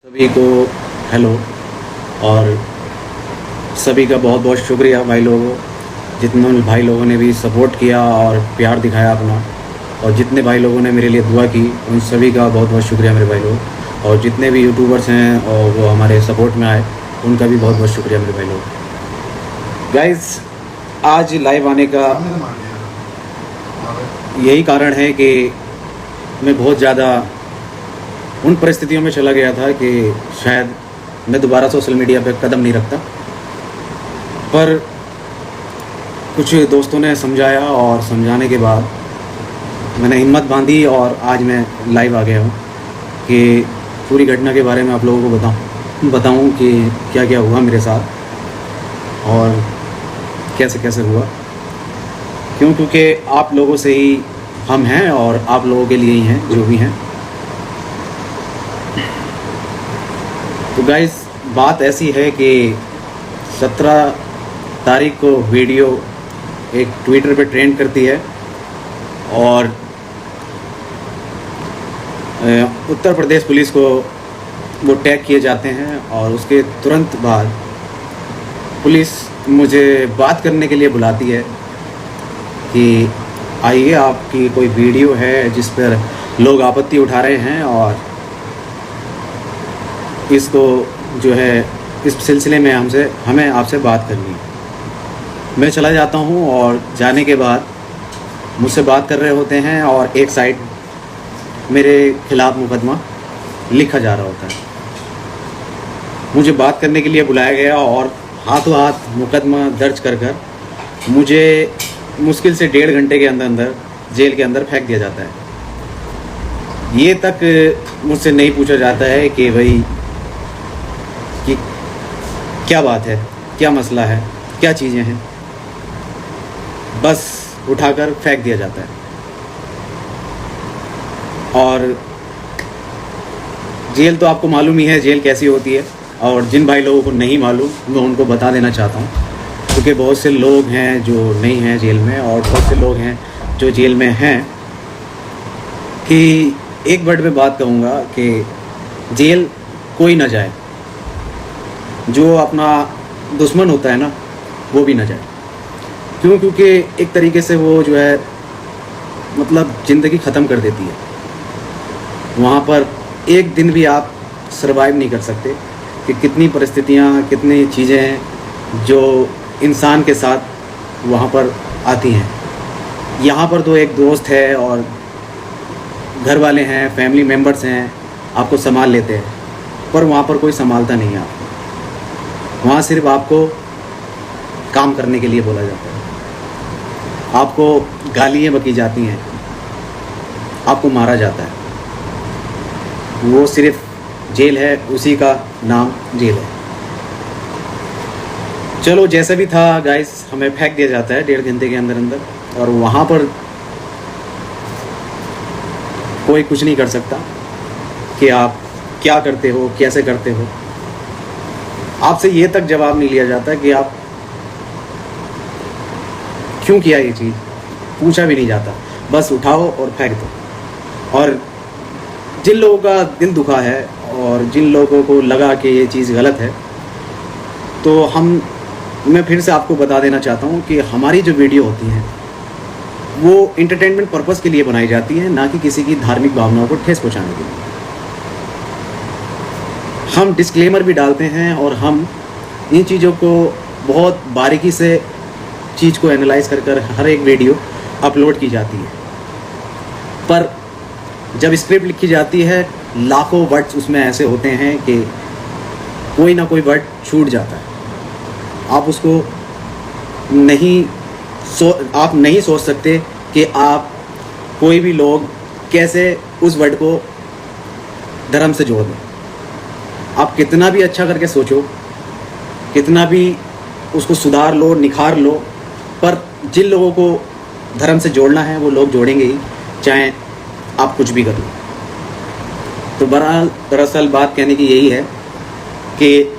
सभी को हेलो। और सभी का बहुत बहुत शुक्रिया भाई लोगों, जितने भाई लोगों ने भी सपोर्ट किया और प्यार दिखाया अपना, और जितने भाई लोगों ने मेरे लिए दुआ की उन सभी का बहुत बहुत शुक्रिया मेरे भाई लोग। और जितने भी यूट्यूबर्स हैं और वो हमारे सपोर्ट में आए उनका भी बहुत बहुत शुक्रिया मेरे भाई लोग। गाइस, आज लाइव आने का यही कारण है कि मैं बहुत ज़्यादा उन परिस्थितियों में चला गया था कि शायद मैं दोबारा सोशल मीडिया पे कदम नहीं रखता, पर कुछ दोस्तों ने समझाया और समझाने के बाद मैंने हिम्मत बांधी और आज मैं लाइव आ गया हूँ कि पूरी घटना के बारे में आप लोगों को बताऊँ कि क्या क्या हुआ मेरे साथ और कैसे कैसे हुआ। क्योंकि आप लोगों से ही हम हैं और आप लोगों के लिए ही हैं जो भी हैं। तो गाइस, बात ऐसी है कि 17 तारीख को वीडियो एक ट्विटर पे ट्रेंड करती है और उत्तर प्रदेश पुलिस को वो टैग किए जाते हैं और उसके तुरंत बाद पुलिस मुझे बात करने के लिए बुलाती है कि आइए, आपकी कोई वीडियो है जिस पर लोग आपत्ति उठा रहे हैं और इसको जो है इस सिलसिले में हमें आपसे बात करनी है। मैं चला जाता हूँ और जाने के बाद मुझसे बात कर रहे होते हैं और एक साइड मेरे खिलाफ़ मुकदमा लिखा जा रहा होता है। मुझे बात करने के लिए बुलाया गया और हाथों हाथ मुकदमा दर्ज कर मुझे मुश्किल से 1.5 घंटे के अंदर जेल के अंदर फेंक दिया जाता है। ये तक मुझसे नहीं पूछा जाता है कि भाई कि क्या बात है, क्या मसला है, क्या चीज़ें हैं, बस उठाकर फेंक दिया जाता है। और जेल तो आपको मालूम ही है जेल कैसी होती है, और जिन भाई लोगों को नहीं मालूम मैं उनको बता देना चाहता हूँ, क्योंकि बहुत से लोग हैं जो नहीं हैं जेल में और बहुत से लोग हैं जो जेल में हैं। कि एक वर्ड में बात कहूँगा कि जेल कोई ना जाए, जो अपना दुश्मन होता है ना वो भी ना जाए। क्योंकि एक तरीके से वो जो है मतलब ज़िंदगी ख़त्म कर देती है। वहाँ पर एक दिन भी आप सर्वाइव नहीं कर सकते कि कितनी परिस्थितियाँ, कितनी चीज़ें हैं जो इंसान के साथ वहाँ पर आती हैं। यहाँ पर तो एक दोस्त है और घर वाले हैं, फैमिली मेम्बर्स हैं, आपको संभाल लेते हैं, पर वहाँ पर कोई संभालता नहीं है आपको। वहाँ सिर्फ आपको काम करने के लिए बोला जाता है, आपको गालियाँ बकी जाती हैं, आपको मारा जाता है। वो सिर्फ जेल है, उसी का नाम जेल है। चलो, जैसे भी था गाइस, हमें फेंक दिया जाता है 1.5 घंटे के अंदर और वहाँ पर कोई कुछ नहीं कर सकता कि आप क्या करते हो, कैसे करते हो। आपसे ये तक जवाब नहीं लिया जाता कि आप क्यों किया ये चीज़, पूछा भी नहीं जाता, बस उठाओ और फेंक दो। और जिन लोगों का दिल दुखा है और जिन लोगों को लगा कि ये चीज़ गलत है, तो मैं फिर से आपको बता देना चाहता हूँ कि हमारी जो वीडियो होती हैं वो इंटरटेनमेंट पर्पस के लिए बनाई जाती है, ना कि किसी की धार्मिक भावनाओं को ठेस पहुँचाने के लिए। हम डिस्क्लेमर भी डालते हैं और हम इन चीज़ों को बहुत बारीकी से चीज़ को एनालाइज कर हर एक वीडियो अपलोड की जाती है। पर जब स्क्रिप्ट लिखी जाती है, लाखों वर्ड्स उसमें ऐसे होते हैं कि कोई ना कोई वर्ड छूट जाता है। आप उसको नहीं सोच सकते कि आप कोई भी लोग कैसे उस वर्ड को धर्म से जोड़ दें। आप कितना भी अच्छा करके सोचो, कितना भी उसको सुधार लो, निखार लो, पर जिन लोगों को धर्म से जोड़ना है वो लोग जोड़ेंगे ही, चाहे आप कुछ भी कर लो। तो बहरहाल दरअसल बात कहने की यही है कि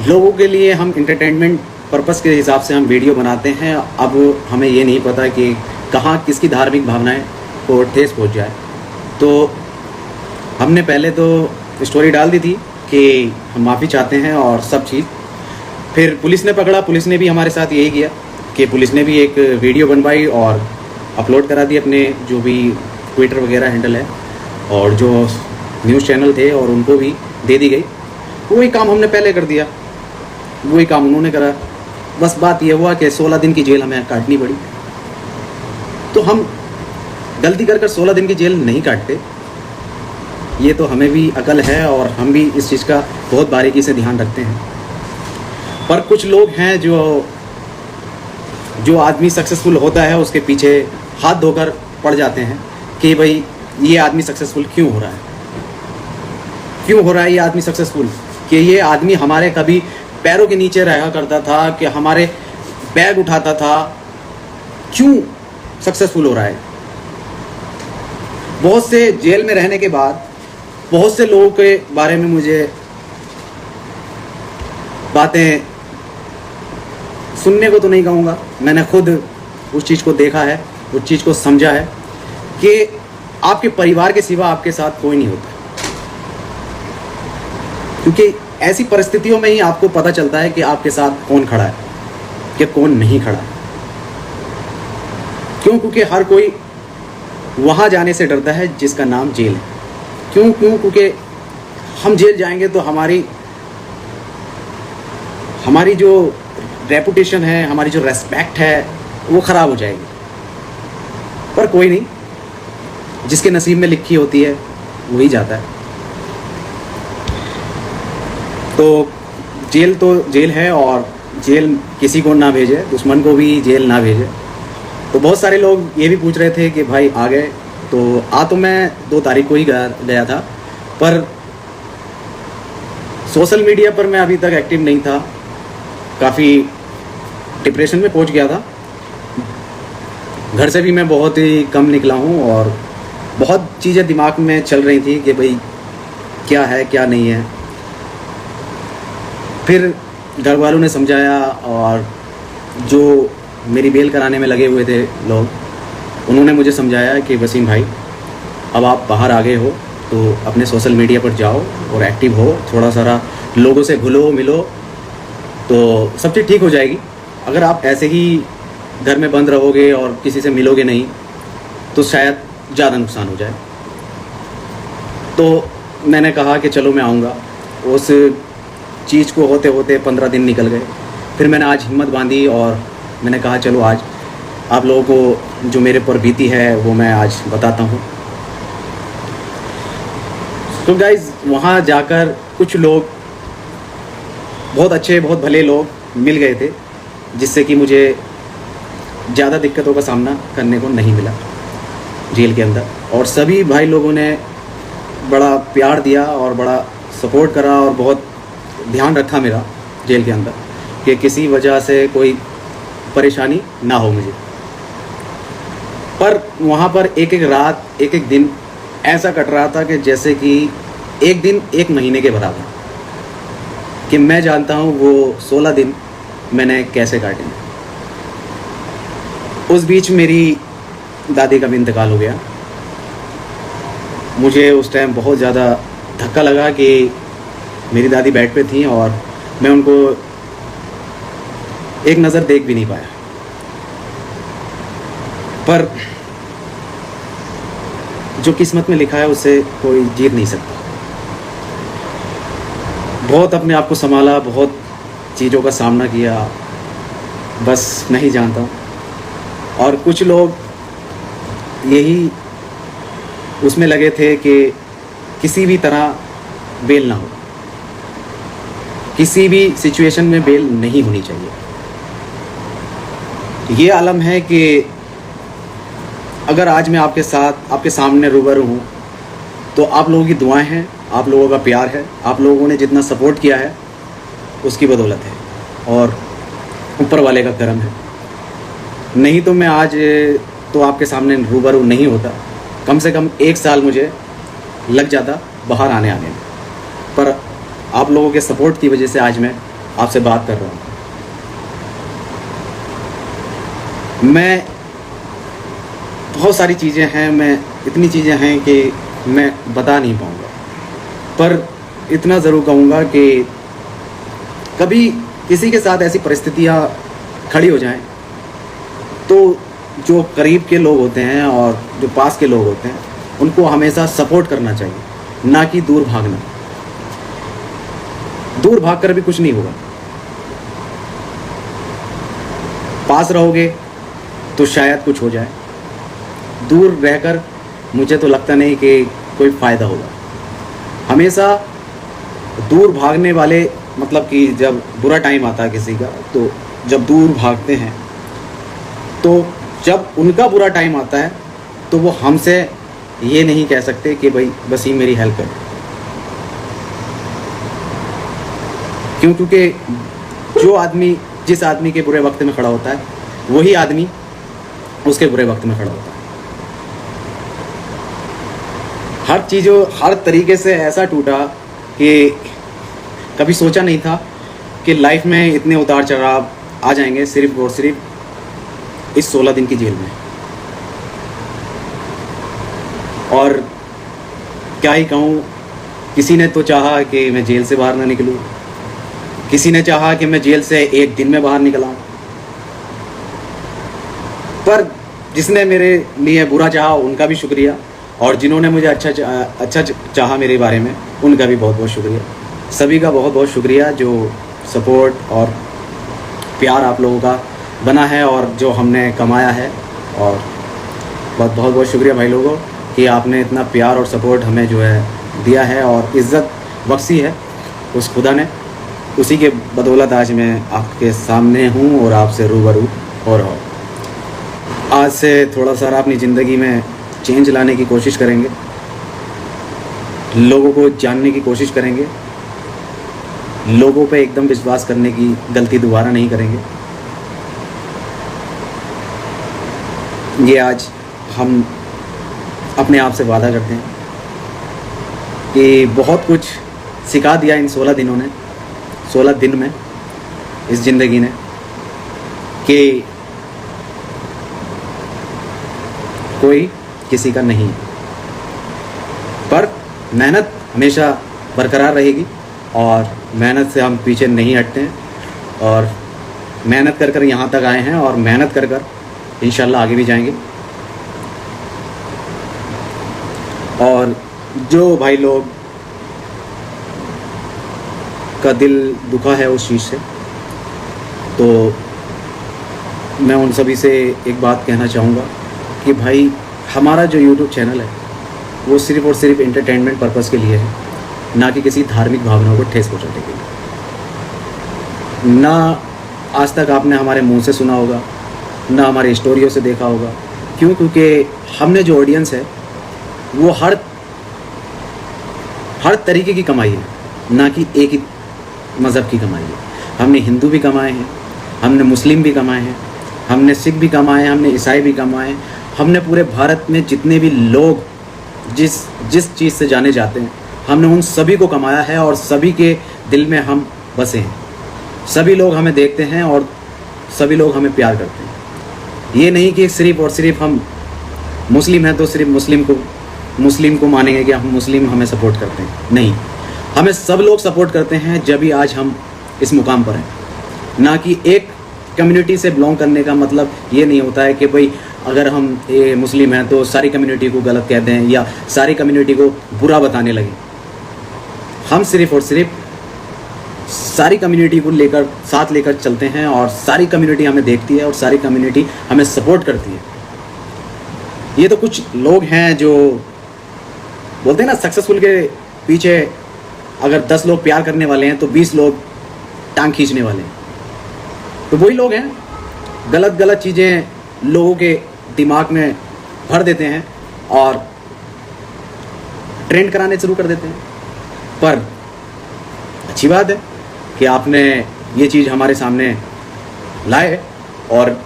लोगों के लिए हम इंटरटेनमेंट पर्पस के हिसाब से हम वीडियो बनाते हैं। अब हमें ये नहीं पता कि कहाँ किसकी धार्मिक भावनाएं को ठेस पहुँच जाए। तो हमने पहले तो स्टोरी डाल दी थी कि हम माफ़ी चाहते हैं और सब चीज़। फिर पुलिस ने पकड़ा, पुलिस ने भी हमारे साथ यही किया कि पुलिस ने भी एक वीडियो बनवाई और अपलोड करा दी अपने जो भी ट्विटर वगैरह हैंडल है, और जो न्यूज़ चैनल थे और उनको भी दे दी गई। वही काम हमने पहले कर दिया, वही काम उन्होंने करा। बस बात यह हुआ कि 16 दिन की जेल हमें काटनी पड़ी। तो हम गलती कर 16 दिन की जेल नहीं काटते, ये तो हमें भी अकल है और हम भी इस चीज़ का बहुत बारीकी से ध्यान रखते हैं। पर कुछ लोग हैं जो आदमी सक्सेसफुल होता है उसके पीछे हाथ धोकर पड़ जाते हैं कि भाई ये आदमी सक्सेसफुल क्यों हो रहा है, क्यों हो रहा है ये आदमी सक्सेसफुल, कि ये आदमी हमारे कभी पैरों के नीचे रहा करता था, कि हमारे बैग उठाता था, क्यों सक्सेसफुल हो रहा है। बहुत से जेल में रहने के बाद बहुत से लोगों के बारे में मुझे बातें सुनने को तो नहीं कहूँगा, मैंने खुद उस चीज़ को देखा है, उस चीज़ को समझा है कि आपके परिवार के सिवा आपके साथ कोई नहीं होता। क्योंकि ऐसी परिस्थितियों में ही आपको पता चलता है कि आपके साथ कौन खड़ा है कि कौन नहीं खड़ा है। क्यों? क्योंकि हर कोई वहाँ जाने से डरता है जिसका नाम जेल है। क्यों? क्योंकि हम जेल जाएंगे तो हमारी जो रेपुटेशन है, हमारी जो रेस्पेक्ट है वो ख़राब हो जाएगी। पर कोई नहीं, जिसके नसीब में लिखी होती है वही जाता है। तो जेल है और जेल किसी को ना भेजे, दुश्मन को भी जेल ना भेजे। तो बहुत सारे लोग ये भी पूछ रहे थे कि भाई आ गए, तो मैं 2 तारीख को ही गया था, पर सोशल मीडिया पर मैं अभी तक एक्टिव नहीं था, काफ़ी डिप्रेशन में पहुंच गया था। घर से भी मैं बहुत ही कम निकला हूं और बहुत चीज़ें दिमाग में चल रही थी कि भाई क्या है क्या नहीं है। फिर घर वालों ने समझाया और जो मेरी बेल कराने में लगे हुए थे लोग, उन्होंने मुझे समझाया कि वसीम भाई अब आप बाहर आ गए हो तो अपने सोशल मीडिया पर जाओ और एक्टिव हो, थोड़ा सारा लोगों से घुलो मिलो तो सब चीज़ ठीक हो जाएगी। अगर आप ऐसे ही घर में बंद रहोगे और किसी से मिलोगे नहीं तो शायद ज़्यादा नुकसान हो जाए। तो मैंने कहा कि चलो मैं आऊँगा। उस चीज़ को होते होते 15 दिन निकल गए। फिर मैंने आज हिम्मत बांधी और मैंने कहा चलो आज आप लोगों को जो मेरे पर बीती है वो मैं आज बताता हूँ। तो गाइज़ वहाँ जाकर कुछ लोग बहुत अच्छे बहुत भले लोग मिल गए थे, जिससे कि मुझे ज़्यादा दिक्कतों का सामना करने को नहीं मिला जेल के अंदर। और सभी भाई लोगों ने बड़ा प्यार दिया और बड़ा सपोर्ट करा और बहुत ध्यान रखा मेरा जेल के अंदर कि किसी वजह से कोई परेशानी ना हो मुझे। पर वहाँ पर एक एक रात एक एक दिन ऐसा कट रहा था कि जैसे कि एक दिन 1 महीने के बराबर, कि मैं जानता हूँ वो 16 दिन मैंने कैसे काटे। उस बीच मेरी दादी का भी इंतकाल हो गया। मुझे उस टाइम बहुत ज़्यादा धक्का लगा कि मेरी दादी बेड पे थी और मैं उनको एक नज़र देख भी नहीं पाया। पर जो किस्मत में लिखा है उससे कोई जीत नहीं सकता। बहुत अपने आप को संभाला, बहुत चीज़ों का सामना किया, बस नहीं जानता। और कुछ लोग यही उसमें लगे थे कि किसी भी तरह बेल ना हो, किसी भी सिचुएशन में बेल नहीं होनी चाहिए। ये आलम है कि अगर आज मैं आपके साथ आपके सामने रूबरू हूँ तो आप लोगों की दुआएं हैं, आप लोगों का प्यार है, आप लोगों ने जितना सपोर्ट किया है उसकी बदौलत है और ऊपर वाले का करम है। नहीं तो मैं आज तो आपके सामने रूबरू नहीं होता। कम से कम 1 साल मुझे लग जाता बाहर आने में। पर आप लोगों के सपोर्ट की वजह से आज मैं आपसे बात कर रहा हूँ। मैं बहुत सारी चीज़ें हैं, मैं इतनी चीज़ें हैं कि मैं बता नहीं पाऊँगा। पर इतना ज़रूर कहूँगा कि कभी किसी के साथ ऐसी परिस्थितियाँ खड़ी हो जाएं तो जो करीब के लोग होते हैं और जो पास के लोग होते हैं उनको हमेशा सपोर्ट करना चाहिए, ना कि दूर भागना। दूर भागकर भी कुछ नहीं होगा। पास रहोगे तो शायद कुछ हो जाए, दूर रहकर मुझे तो लगता नहीं कि कोई फ़ायदा होगा। हमेशा दूर भागने वाले, मतलब कि जब बुरा टाइम आता है किसी का, तो जब दूर भागते हैं तो जब उनका बुरा टाइम आता है तो वो हमसे ये नहीं कह सकते कि भाई बस ही मेरी हेल्प कर। क्योंकि जो आदमी जिस आदमी के बुरे वक्त में खड़ा होता है वही आदमी उसके बुरे वक्त में खड़ा होता है। हर चीज़ों हर तरीके से ऐसा टूटा कि कभी सोचा नहीं था कि लाइफ में इतने उतार चढ़ाव आ जाएंगे सिर्फ और सिर्फ इस 16 दिन की जेल में। और क्या ही कहूँ, किसी ने तो चाहा कि मैं जेल से बाहर ना निकलूँ, किसी ने चाहा कि मैं जेल से एक दिन में बाहर निकल आऊँ, पर जिसने मेरे लिए बुरा चाहा उनका भी शुक्रिया, और जिन्होंने मुझे अच्छा चाहा मेरे बारे में उनका भी बहुत बहुत शुक्रिया। सभी का बहुत बहुत शुक्रिया जो सपोर्ट और प्यार आप लोगों का बना है और जो हमने कमाया है। और बहुत बहुत शुक्रिया भाई लोगों कि आपने इतना प्यार और सपोर्ट हमें जो है दिया है और इज़्ज़त बख्शी है उस खुदा ने। उसी के बदौलत आज मैं आपके सामने हूँ और आपसे रूबरू हो रहा हूँ। आज से थोड़ा सा अपनी ज़िंदगी में चेंज लाने की कोशिश करेंगे, लोगों को जानने की कोशिश करेंगे, लोगों पे एकदम विश्वास करने की गलती दोबारा नहीं करेंगे। ये आज हम अपने आप से वादा करते हैं कि बहुत कुछ सिखा दिया इन 16 दिनों ने, 16 दिन में इस ज़िंदगी ने, कि कोई किसी का नहीं, पर मेहनत हमेशा बरकरार रहेगी और मेहनत से हम पीछे नहीं हटते हैं और मेहनत कर कर यहाँ तक आए हैं और मेहनत कर कर इंशाल्लाह आगे भी जाएंगे। और जो भाई लोग का दिल दुखा है उस चीज़ से, तो मैं उन सभी से एक बात कहना चाहूँगा कि भाई हमारा जो YouTube चैनल है वो सिर्फ़ और सिर्फ एंटरटेनमेंट पर्पज़ के लिए है, ना कि किसी धार्मिक भावनाओं को ठेस पहुँचाने के लिए। ना आज तक आपने हमारे मुंह से सुना होगा, ना हमारे स्टोरियों से देखा होगा। क्यों? क्योंकि हमने जो ऑडियंस है वो हर तरीके की कमाई है, ना कि एक ही मज़हब की कमाई है। हमने हिंदू भी कमाए हैं, हमने मुस्लिम भी कमाए हैं, हमने सिख भी कमाए हैं, हमने ईसाई भी कमाए हैं। हमने पूरे भारत में जितने भी लोग जिस चीज़ से जाने जाते हैं हमने उन सभी को कमाया है और सभी के दिल में हम बसे हैं। सभी लोग हमें देखते हैं और सभी लोग हमें प्यार करते हैं। ये नहीं कि सिर्फ़ और सिर्फ हम मुस्लिम हैं तो सिर्फ मुस्लिम को मानेंगे कि हम मुस्लिम हमें सपोर्ट करते हैं। नहीं, हमें सब लोग सपोर्ट करते हैं जब भी आज हम इस मुकाम पर हैं। ना कि एक कम्युनिटी से बिलोंग करने का मतलब ये नहीं होता है कि भाई अगर हम ये मुस्लिम हैं तो सारी कम्युनिटी को गलत कहते हैं या सारी कम्युनिटी को बुरा बताने लगे। हम सिर्फ़ और सिर्फ सारी कम्युनिटी को साथ लेकर चलते हैं और सारी कम्युनिटी हमें देखती है और सारी कम्युनिटी हमें सपोर्ट करती है। ये तो कुछ लोग हैं जो बोलते हैं ना, सक्सेसफुल के पीछे अगर 10 लोग प्यार करने वाले हैं तो 20 लोग टांग खींचने वाले हैं। तो वही लोग हैं, गलत चीज़ें लोगों के दिमाग में भर देते हैं और ट्रेंड कराने शुरू कर देते हैं। पर अच्छी बात है कि आपने ये चीज़ हमारे सामने लाए और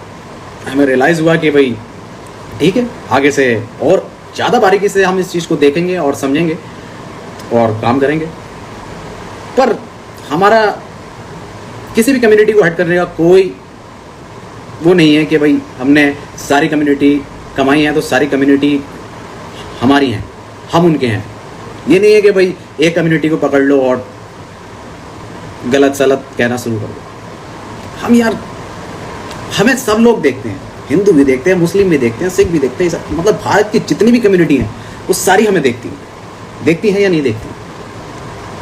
हमें रियलाइज़ हुआ कि भाई ठीक है, आगे से और ज़्यादा बारीकी से हम इस चीज़ को देखेंगे और समझेंगे और काम करेंगे। पर हमारा किसी भी कम्युनिटी को हट करने का कोई वो नहीं है कि भाई हमने सारी कम्युनिटी कमाई है तो सारी कम्युनिटी हमारी हैं, हम उनके हैं। ये नहीं है कि भाई एक कम्युनिटी को पकड़ लो और गलत सलत कहना शुरू कर दो। हम यार, हमें सब लोग देखते हैं, हिंदू भी देखते हैं, मुस्लिम भी देखते हैं, सिख भी देखते हैं, मतलब भारत की जितनी भी कम्युनिटी हैं वो सारी हमें देखती हैं या नहीं देखती।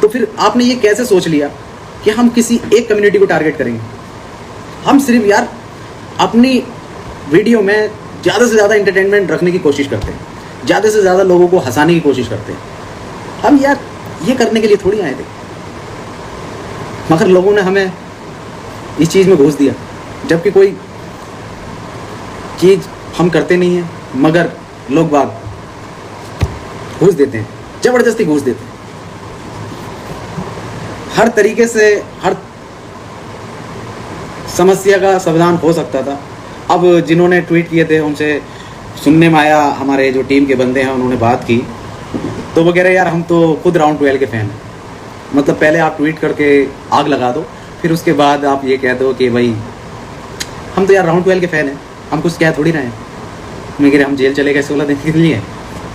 तो फिर आपने ये कैसे सोच लिया कि हम किसी एक कम्युनिटी को टारगेट करेंगे? हम सिर्फ यार अपनी वीडियो में ज़्यादा से ज़्यादा इंटरटेनमेंट रखने की कोशिश करते हैं, ज़्यादा से ज़्यादा लोगों को हंसाने की कोशिश करते हैं। हम यार ये करने के लिए थोड़ी आए थे, मगर लोगों ने हमें इस चीज़ में घुस दिया, जबकि कोई चीज़ हम करते नहीं हैं, मगर लोग बाग घुस देते हैं, ज़बरदस्ती घुस देते हैं। हर तरीके से हर समस्या का समाधान हो सकता था। अब जिन्होंने ट्वीट किए थे उनसे सुनने में आया, हमारे जो टीम के बंदे हैं उन्होंने बात की, तो वो कह रहे यार हम तो खुद राउंड 12 के फ़ैन हैं। मतलब पहले आप ट्वीट करके आग लगा दो, फिर उसके बाद आप ये कह दो कि भाई हम तो यार राउंड 12 के फ़ैन हैं, हम कुछ कह थोड़ी रहे हैं। मैं कह रहे हम जेल चले गए 16 दिन के लिए,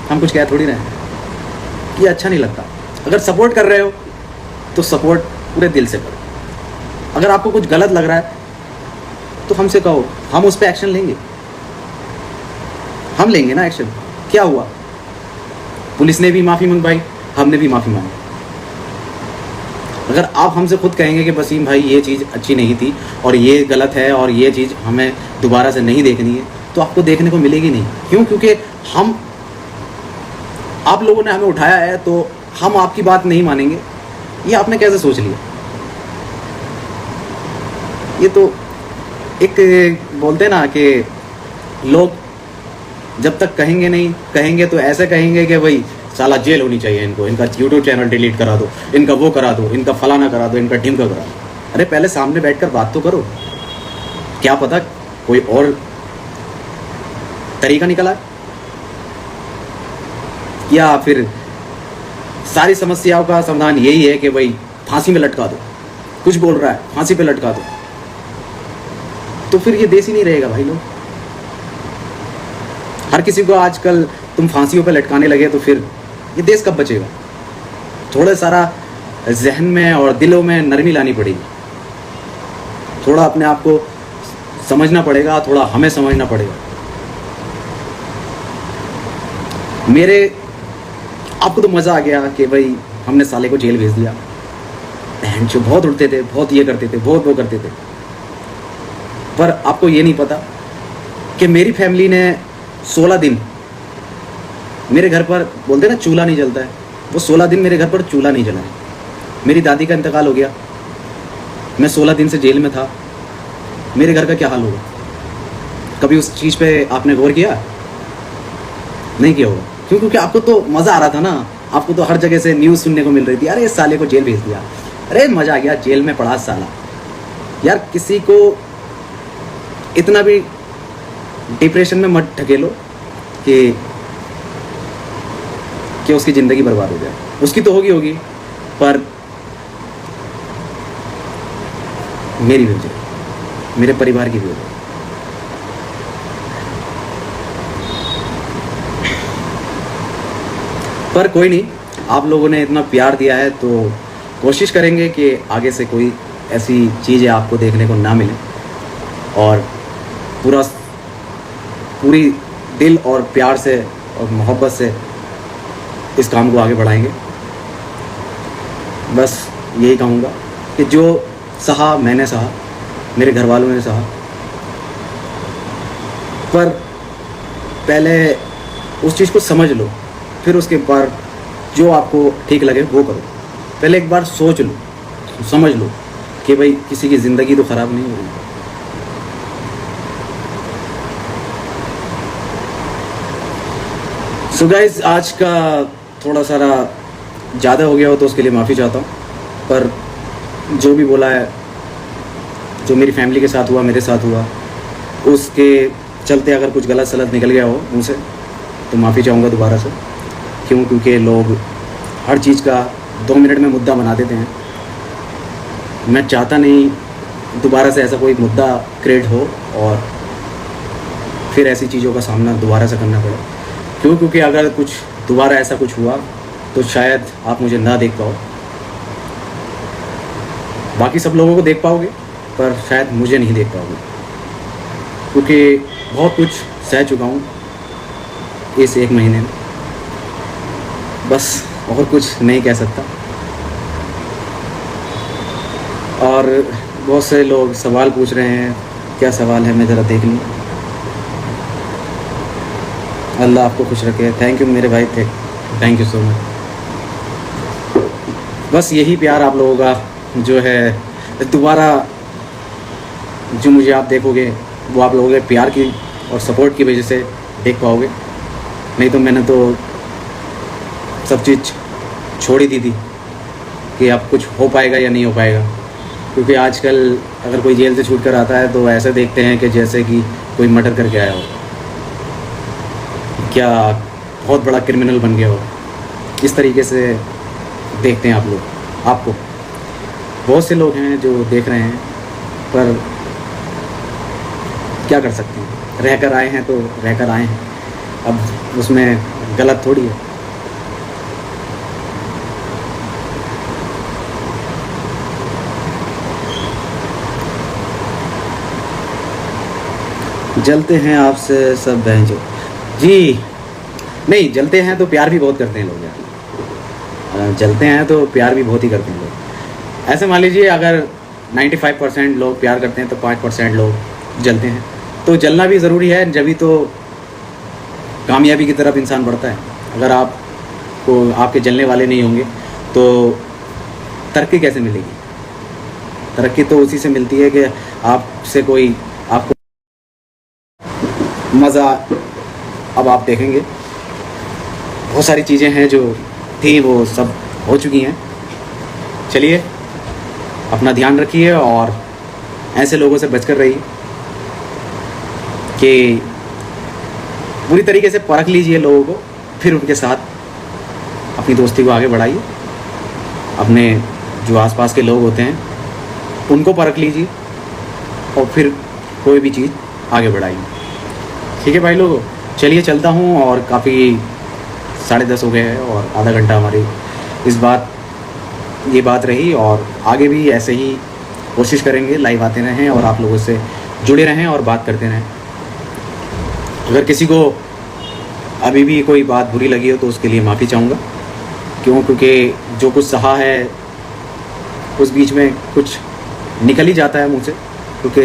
हम कुछ कह थोड़ी रहे हैं। ये अच्छा नहीं लगता। अगर सपोर्ट कर रहे हो तो सपोर्ट पूरे दिल से करो। अगर आपको कुछ गलत लग रहा है तो हमसे कहो, हम उस पर एक्शन लेंगे। हम लेंगे ना एक्शन। क्या हुआ? पुलिस ने भी माफ़ी मंगवाई, हमने भी माफ़ी मांगी। अगर आप हमसे खुद कहेंगे कि वसीम भाई ये चीज़ अच्छी नहीं थी और ये गलत है और ये चीज़ हमें दोबारा से नहीं देखनी है, तो आपको देखने को मिलेगी नहीं। क्यों? क्योंकि हम, आप लोगों ने हमें उठाया है तो हम आपकी बात नहीं मानेंगे। ये आपने कैसे सोच लिया? ये तो एक बोलते ना कि लोग जब तक कहेंगे नहीं, कहेंगे तो ऐसे कहेंगे कि भाई साला जेल होनी चाहिए इनको, इनका यूट्यूब चैनल डिलीट करा दो, इनका वो करा दो, इनका फलाना करा दो, इनका ढिमका करा दो। अरे पहले सामने बैठकर बात तो करो। क्या पता कोई और तरीका निकला है, या फिर सारी समस्याओं का समाधान यही है कि भाई फांसी में लटका दो, कुछ बोल रहा है फांसी पे लटका दो। तो फिर ये देश ही नहीं रहेगा भाई लोग। हर किसी को आजकल तुम फांसियों पे लटकाने लगे तो फिर ये देश कब बचेगा? थोड़ा सारा जहन में और दिलों में नरमी लानी पड़ेगी, थोड़ा अपने आप को समझना पड़ेगा, थोड़ा हमें समझना पड़ेगा। मेरे आपको तो मज़ा आ गया कि भाई हमने साले को जेल भेज दिया। बहन जो बहुत उड़ते थे, बहुत ये करते थे, बहुत वो करते थे, पर आपको ये नहीं पता कि मेरी फैमिली ने 16 दिन मेरे घर पर, बोलते ना चूल्हा नहीं जलता है, वो 16 दिन मेरे घर पर चूल्हा नहीं जला है। मेरी दादी का इंतकाल हो गया, मैं 16 दिन से जेल में था। मेरे घर का क्या हाल होगा? कभी उस चीज़ पे आपने गौर किया? नहीं किया होगा। क्यों? क्योंकि आपको तो मज़ा आ रहा था ना, आपको तो हर जगह से न्यूज़ सुनने को मिल रही थी, अरे इस साले को जेल भेज दिया, अरे मज़ा आ गया, जेल में पड़ा साला। यार किसी को इतना भी डिप्रेशन में मत ढकेलो कि उसकी ज़िंदगी बर्बाद हो जाए। उसकी तो होगी, पर मेरी भी हो जाए, मेरे परिवार की भी हो जाए। पर कोई नहीं, आप लोगों ने इतना प्यार दिया है तो कोशिश करेंगे कि आगे से कोई ऐसी चीज़ें आपको देखने को ना मिले, और पूरी दिल और प्यार से और मोहब्बत से इस काम को आगे बढ़ाएंगे। बस यही कहूँगा कि जो सहा मैंने सहा, मेरे घर वालों ने सहा, पर पहले उस चीज़ को समझ लो, फिर उसके बाद जो आपको ठीक लगे वो करो। पहले एक बार सोच लो, समझ लो कि भाई किसी की ज़िंदगी तो ख़राब नहीं हो रही। सो गाइस, आज का थोड़ा सारा ज़्यादा हो गया हो तो उसके लिए माफ़ी चाहता हूँ, पर जो भी बोला है, जो मेरी फैमिली के साथ हुआ, मेरे साथ हुआ, उसके चलते अगर कुछ गलत सलत निकल गया हो मुझसे तो माफ़ी चाहूँगा दोबारा से। क्यों? क्योंकि लोग हर चीज़ का 2 मिनट में मुद्दा बना देते हैं। मैं चाहता नहीं दोबारा से ऐसा कोई मुद्दा क्रिएट हो और फिर ऐसी चीज़ों का सामना दोबारा से करना पड़े। क्यों? क्योंकि अगर कुछ दोबारा ऐसा कुछ हुआ तो शायद आप मुझे ना देख पाओ। बाकी सब लोगों को देख पाओगे पर शायद मुझे नहीं देख पाओगे, क्योंकि बहुत कुछ सह चुका हूँ इस 1 महीने में। बस और कुछ नहीं कह सकता। और बहुत से लोग सवाल पूछ रहे हैं, क्या सवाल है मैं ज़रा देख लूँ। अल्लाह आपको खुश रखे। थैंक यू मेरे भाई, थैंक यू सो मच। बस यही प्यार आप लोगों का जो है दोबारा जो मुझे आप देखोगे वो आप लोगों के प्यार की और सपोर्ट की वजह से देख पाओगे। नहीं तो मैंने तो सब चीज़ छोड़ ही दी थी कि अब कुछ हो पाएगा या नहीं हो पाएगा। क्योंकि आजकल अगर कोई जेल से छूट कर आता है तो ऐसे देखते हैं कि जैसे कि कोई मर्डर करके आया हो, क्या बहुत बड़ा क्रिमिनल बन गया हो। इस तरीके से देखते हैं आप लोग आपको। बहुत से लोग हैं जो देख रहे हैं, पर क्या कर सकते हैं, रहकर आए हैं तो रहकर आए हैं, अब उसमें गलत थोड़ी है। जलते हैं आपसे सब बहन जो जी। नहीं जलते हैं तो प्यार भी बहुत करते हैं लोग यार। जलते हैं तो प्यार भी बहुत ही करते हैं लोग। ऐसे मान लीजिए अगर 95% लोग प्यार करते हैं तो 5% लोग जलते हैं। तो जलना भी ज़रूरी है, जभी तो कामयाबी की तरफ इंसान बढ़ता है। अगर आपको आपके जलने वाले नहीं होंगे तो तरक्की कैसे मिलेगी? तरक्की तो उसी से मिलती है कि आपसे कोई आपको मज़ा। अब आप देखेंगे बहुत सारी चीज़ें हैं जो थी वो सब हो चुकी हैं। चलिए अपना ध्यान रखिए और ऐसे लोगों से बचकर रहिए कि पूरी तरीके से परख लीजिए लोगों को, फिर उनके साथ अपनी दोस्ती को आगे बढ़ाइए। अपने जो आसपास के लोग होते हैं उनको परख लीजिए और फिर कोई भी चीज़ आगे बढ़ाइए। ठीक है भाई लोगों, चलिए चलता हूँ। और काफ़ी 10:30 हो गए हैं और आधा घंटा हमारी ये बात रही। और आगे भी ऐसे ही कोशिश करेंगे, लाइव आते रहें और आप लोगों से जुड़े रहें और बात करते रहें। अगर किसी को अभी भी कोई बात बुरी लगी हो तो उसके लिए माफ़ी चाहूँगा। क्योंकि जो कुछ सहा है उस बीच में कुछ निकल ही जाता है मुँह से, क्योंकि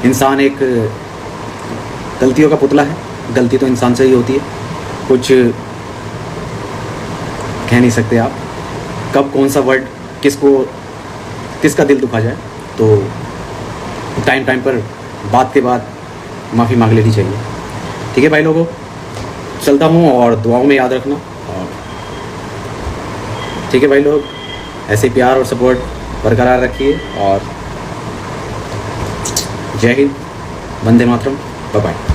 इंसान एक गलतियों का पुतला है। गलती तो इंसान से ही होती है, कुछ कह नहीं सकते आप कब कौन सा वर्ड किसका दिल दुखा जाए। तो टाइम पर बात के बाद माफ़ी मांग लेनी चाहिए। ठीक है भाई लोगों, चलता हूँ और दुआओं में याद रखना। और ठीक है भाई लोग, ऐसे प्यार और सपोर्ट बरकरार रखिए। और जय हिंद, वंदे मातरम, बाय बाय।